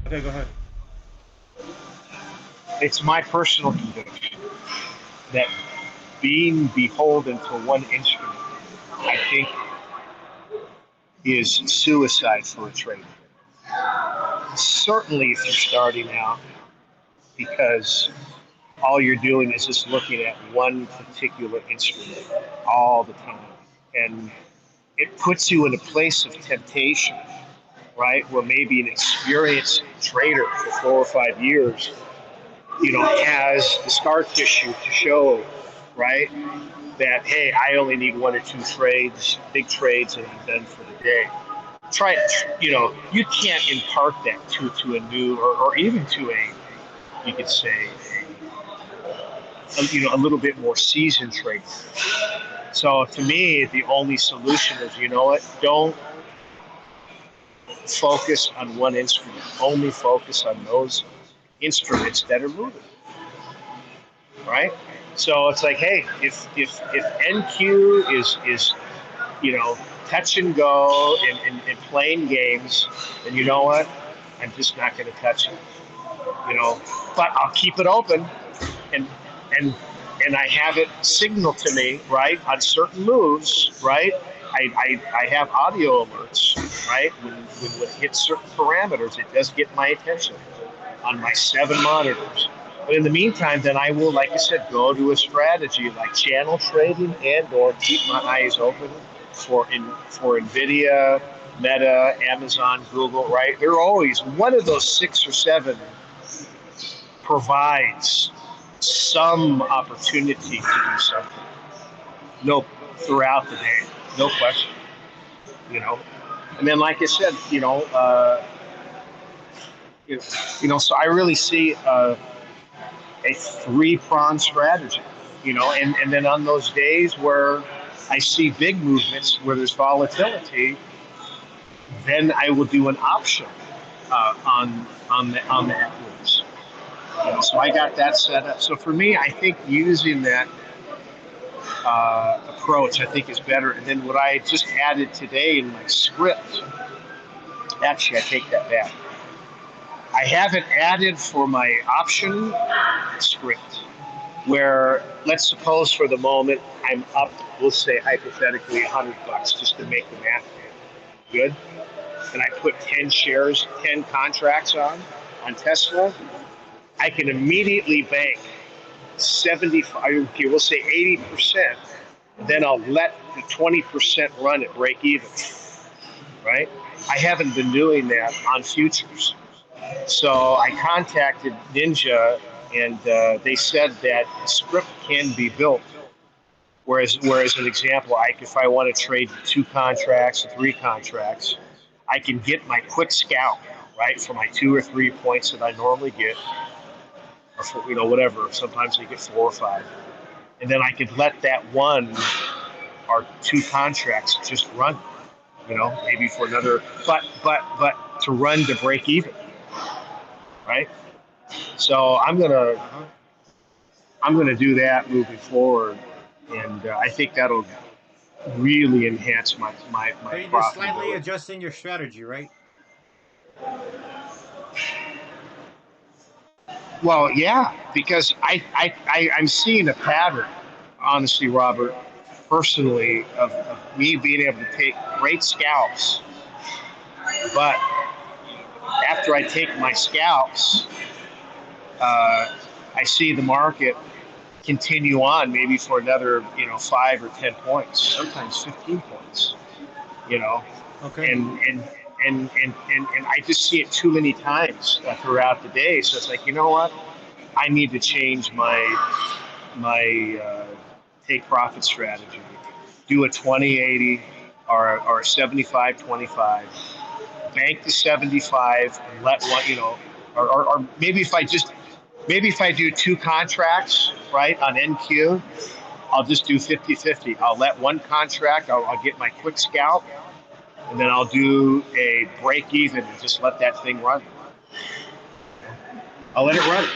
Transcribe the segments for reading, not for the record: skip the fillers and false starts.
Okay, go ahead. It's my personal conviction that being beholden to one instrument, I think, is suicide for a trader. Certainly, if you're starting out, because all you're doing is just looking at one particular instrument all the time. And it puts you in a place of temptation, right? Where maybe an experienced trader for 4 or 5 years, has the scar tissue to show, right? That, hey, I only need one or two trades, big trades, and I'm done for the day. Try, you can't impart that to a new, or even to a, you could say, a little bit more seasoned trader. So to me, the only solution is, don't focus on one instrument. Only focus on those instruments that are moving, right? So it's like, hey, if NQ is touch and go and playing games, then you know what? I'm just not going to touch it, But I'll keep it open, and and and I have it signal to me, right, on certain moves, right? I have audio alerts, right? When it hits certain parameters, it does get my attention on my 7 monitors. But in the meantime, then I will, like I said, go to a strategy like channel trading and/or keep my eyes open for Nvidia, Meta, Amazon, Google. Right? They're always one of those 6 or 7 provides some opportunity to do something. No, throughout the day, no question. You know, and then like I said, so I really see a 3-pronged strategy. And then on those days where I see big movements where there's volatility, then I will do an option on the equities. So I got that set up. So for me, I think using that approach, I think is better. And then what I just added today in my script, actually, I take that back. I have it added for my option script, where let's suppose for the moment I'm up, we'll say hypothetically $100 just to make the math good, and I put 10 shares, 10 contracts on Tesla. I can immediately bank 75, okay, we'll say 80%. Then I'll let the 20% run at break even, right? I haven't been doing that on futures. So I contacted Ninja, and they said that the script can be built. Whereas an example, if I want to trade 2 contracts, 3 contracts, I can get my quick scalp, right, for my 2 or 3 points that I normally get, or for, whatever. Sometimes I get 4 or 5, and then I could let that 1 or 2 contracts just run, maybe for another, but to run to break even, right? So I'm gonna do that moving forward, and I think that'll really enhance my So you're just slightly profitability. adjusting your strategy, right? Well, yeah, because I'm seeing a pattern, honestly, Robert, personally, of me being able to take great scalps, but after I take my scalps, I see the market continue on maybe for another 5 or 10 points, sometimes 15 points, you know, Okay. and I just see it too many times throughout the day. So it's like, you know what? I need to change my take profit strategy. Do a 20-80 or 75-25. Bank the 75 and let one, or maybe if I do 2 contracts, right, on NQ, I'll just do 50-50. I'll let 1 contract, I'll get my quick scalp, and then I'll do a break even and just let that thing run. I'll let it run.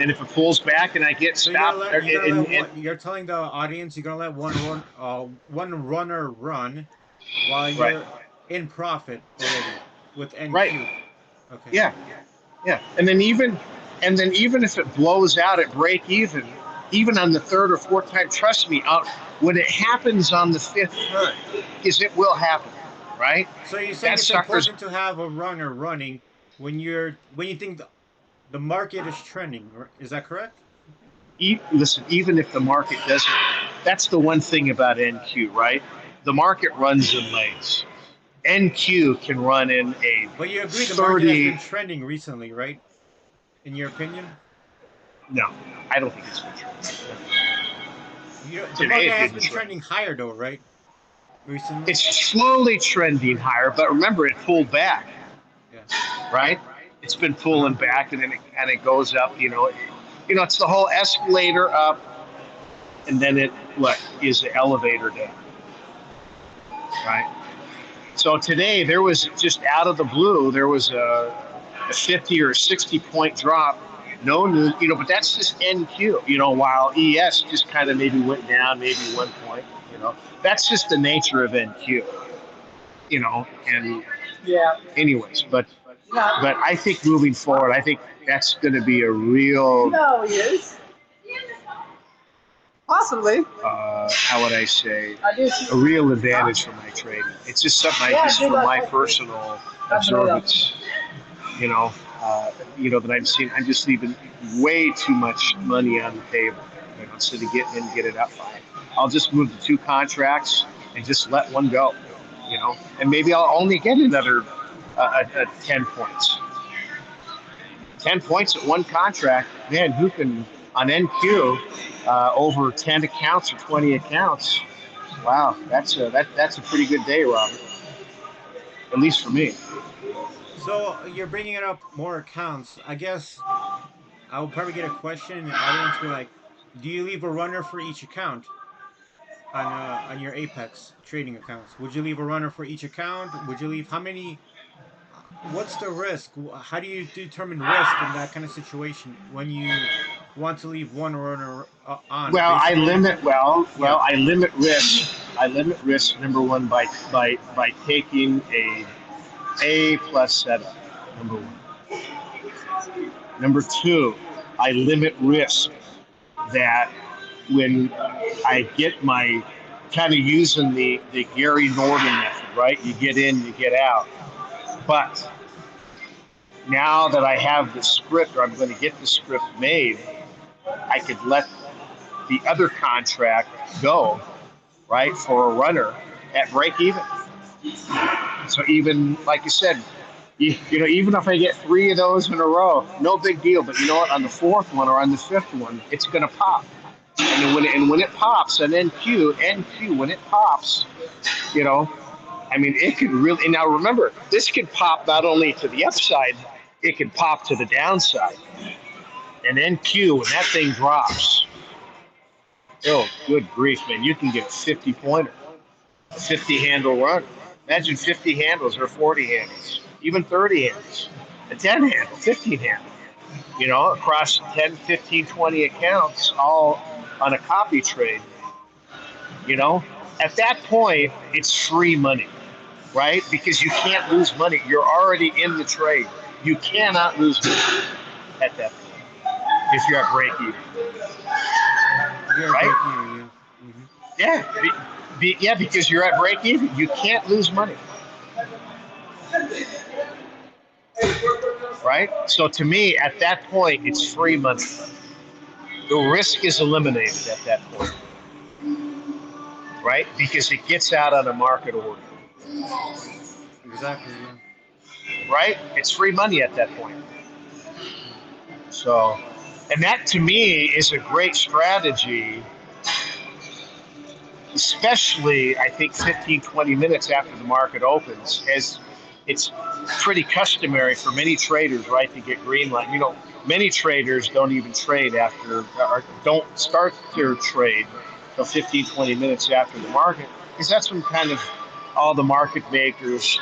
And if it pulls back and I get So you're gonna stopped, let one. You're telling the audience you're gonna let one runner run while right, you're in profit already with right, NQ. Okay. Yeah, yeah. And then even if it blows out at break even on the third or fourth time, trust me, when it happens on the fifth time, because it will happen, right? So you're saying That it's sucker's important to have a runner running when you think the market is trending. Is that correct? listen, even if the market doesn't, that's the one thing about NQ, right? The market runs in lanes. NQ can run in a But you agree the market has 30. been trending recently, right? In your opinion, No, I don't think it's been true. the Today market it has didn't been trend. trending higher though, right? It's Recently. slowly trending higher, but remember it pulled back, Yeah. right? It's been Uh pulling huh. back and it goes up. It's the whole escalator up, and then it what is the elevator down, right? So today there was just out of the blue there was a 50 or 60 point drop. No news, but that's just NQ. While ES just kind of maybe went down, maybe 1 point. That's just the nature of NQ. And Yeah. anyways, but No. I think moving forward, I think that's going to be a real, No, he is. Possibly. how would I say, I do see. a real Huh? advantage for my trading. It's just something Yeah, just I do from that. my personal I believe that. observance. You know, that I'm seeing. I'm just leaving way too much money on the table. Instead of getting in, get it up by. I'll just move the two contracts and just let one go. And maybe I'll only get another 10 points. 10 points at one contract, man. Who can on NQ over 10 accounts or 20 accounts? Wow, that's a pretty good day, Robert. At least for me. So you're bringing it up more accounts. I guess I will probably get a question in the audience be like, do you leave a runner for each account on your Apex trading accounts? Would you leave a runner for each account? Would you leave how many? What's the risk? How do you determine risk in that kind of situation when you want to leave one runner on? Well, I Basically, limit. Well, yeah. I limit risk. I limit risk. Number one, by taking a plus setup. Number one. Number two, I limit risk that when I get my kind of using the Gary Norton method, right? You get in, you get out. But now that I have the script, or I'm going to get the script made, I could let the other contract go, right, for a runner at break even. So even like you said, even if I get three of those in a row, no big deal. But you know what? On the fourth one or on the fifth one, it's going to pop. And when it pops, and NQ, when it pops, you know, I mean, it could really. And now remember, this could pop not only to the upside, it could pop to the downside. And NQ, when that thing drops, oh, good grief, man, you can get a 50 pointer, a 50 handle run. Imagine 50 handles or 40 handles, even 30 handles, a 10 handle, 15 handle, across 10, 15, 20 accounts, all on a copy trade. You know, at that point, it's free money, right? Because you can't lose money. You're already in the trade. You cannot lose money at that point if you're at break even, If you're a break right? even, yeah. Hmm. Yeah, yeah, because you're at break even. You can't lose money, right? So to me, at that point, it's free money. The risk is eliminated at that point, right? Because it gets out on a market order, Exactly, yeah. right? It's free money at that point. Mm. So, and that to me is a great strategy, especially I think 15, 20 minutes after the market opens, as it's pretty customary for many traders, right, to get green light. Many traders don't even trade after, or don't start their trade until 15, 20 minutes after the market, because that's when kind of all the market makers,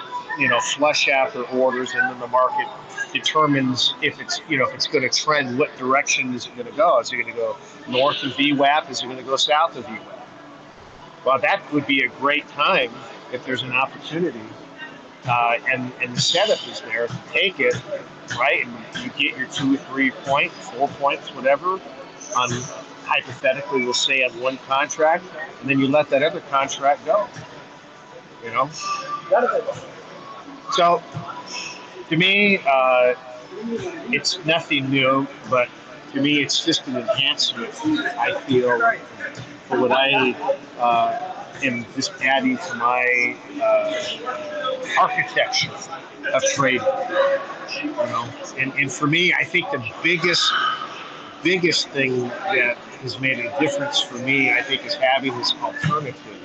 flush out their orders, and then the market determines if it's going to trend, what direction is it going to go? Is it going to go north of VWAP? Is it going to go south of VWAP? Well, that would be a great time if there's an opportunity. and the setup is there to take it, right? And you get your 2 or 3 points, 4 points, whatever, on hypothetically, we'll say on one contract, and then you let that other contract go. You know, so to me, it's nothing new, but to me, it's just an enhancement. I feel for what I am just adding to my architecture of trading. You know, and for me, I think the biggest thing that has made a difference for me, I think, is having this alternative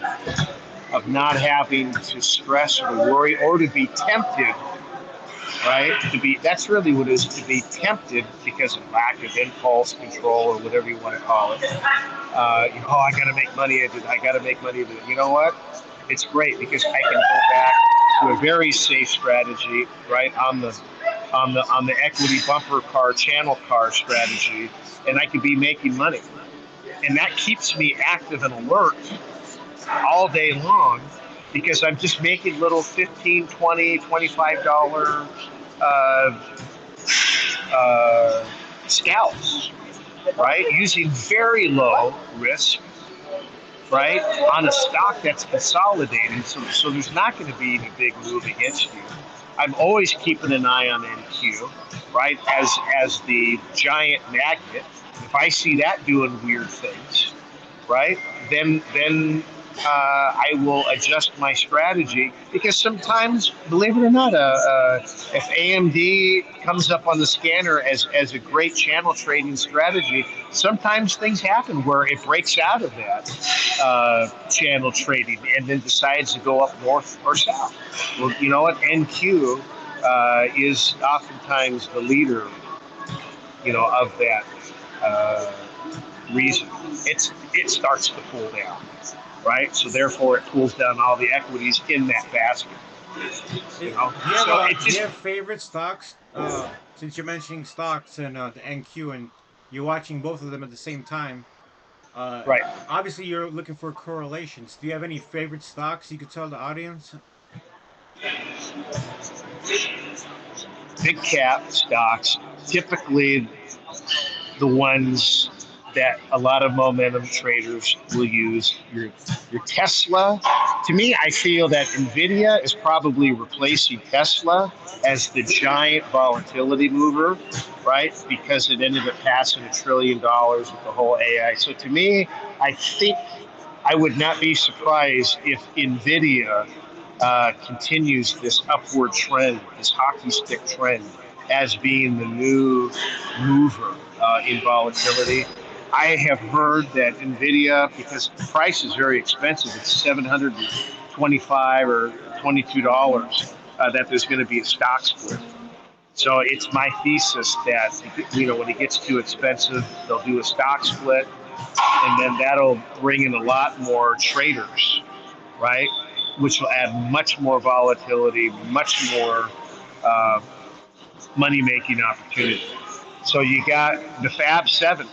of not having to stress or to worry or to be tempted, right? That's really what it is, to be tempted because of lack of impulse control or whatever you want to call it. I got to make money. I got to make money. You know what? It's great because I can go back to a very safe strategy, right, on the equity bumper car channel car strategy, and I could be making money, and that keeps me active and alert all day long because I'm just making little $15, $20, $25 scalps, right? Using very low risk, right? On a stock that's consolidating, so there's not going to be any big move against you. I'm always keeping an eye on NQ, right? As the giant magnet. If I see that doing weird things, right? Then I will adjust my strategy because sometimes, believe it or not, if AMD comes up on the scanner as a great channel trading strategy, sometimes things happen where it breaks out of that channel trading and then decides to go up north or south. Well, you know what? NQ is oftentimes the leader, of that reason. It starts to pull down, right? So therefore, it pulls down all the equities in that basket. Do you have favorite stocks? Since you're mentioning stocks and the NQ, and you're watching both of them at the same time, uh, Right. obviously you're looking for correlations. Do you have any favorite stocks you could tell the audience? Big cap stocks, typically the ones that a lot of momentum traders will use. Your Tesla. To me, I feel that Nvidia is probably replacing Tesla as the giant volatility mover, right? Because it ended up passing $1 trillion with the whole AI. So to me, I think I would not be surprised if Nvidia continues this upward trend, this hockey stick trend, as being the new mover in volatility. I have heard that Nvidia, because the price is very expensive, it's $725 or $22, that there's going to be a stock split. So it's my thesis that when it gets too expensive, they'll do a stock split, and then that'll bring in a lot more traders, right? Which will add much more volatility, much more uh, money making opportunity. So you got the Fab Seven,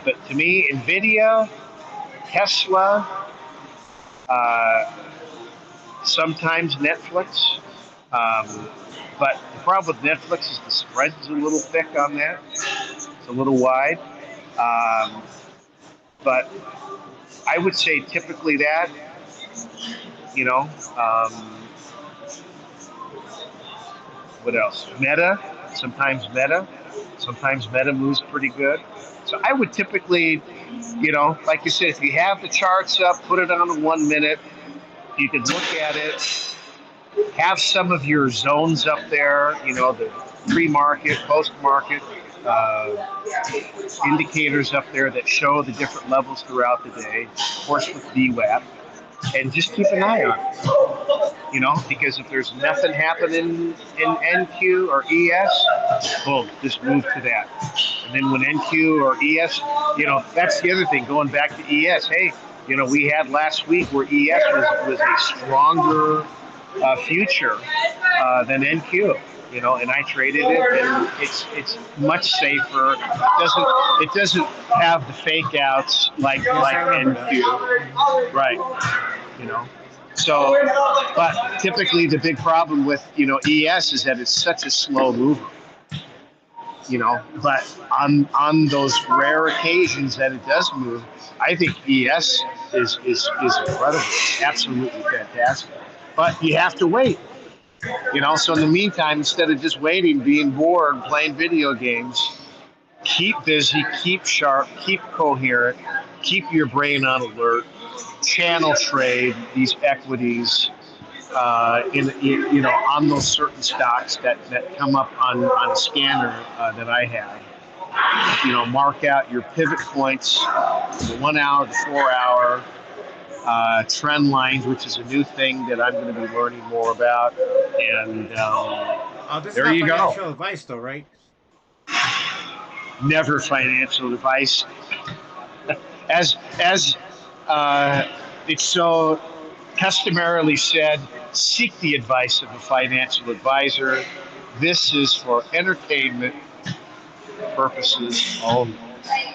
but to me, Nvidia, Tesla, uh, sometimes Netflix. But the problem with Netflix is the spread's a little thick on that. It's a little wide. Um, but I would say typically that, you know, um, what else? Meta, sometimes Meta moves pretty good. So I would typically, like you said, if you have the charts up, put it on a 1 minute. You can look at it, have some of your zones up there, the pre-market, post-market indicators up there that show the different levels throughout the day, of course with VWAP, and just keep an eye on it, because if there's nothing happening in NQ or ES, boom, just move to that. And then when NQ or ES, that's the other thing, going back to ES, hey, we had last week where ES was a stronger future than NQ, and I traded it, and it's much safer. It doesn't have the fake outs like NQ, right? So, but typically the big problem with ES is that it's such a slow mover. But on those rare occasions that it does move, I think ES is incredible, absolutely fantastic. But you have to wait. So in the meantime, instead of just waiting, being bored, playing video games, keep busy, keep sharp, keep coherent, keep your brain on alert, channel trade these equities on those certain stocks that come up on a scanner that I have. Mark out your pivot points, the 1 hour, the 4 hour, trend lines, which is a new thing that I'm going to be learning more about. And This is there not you go. financial advice, though, right? Never financial advice. As it's so customarily said, seek the advice of a financial advisor. This is for entertainment purposes only. Okay.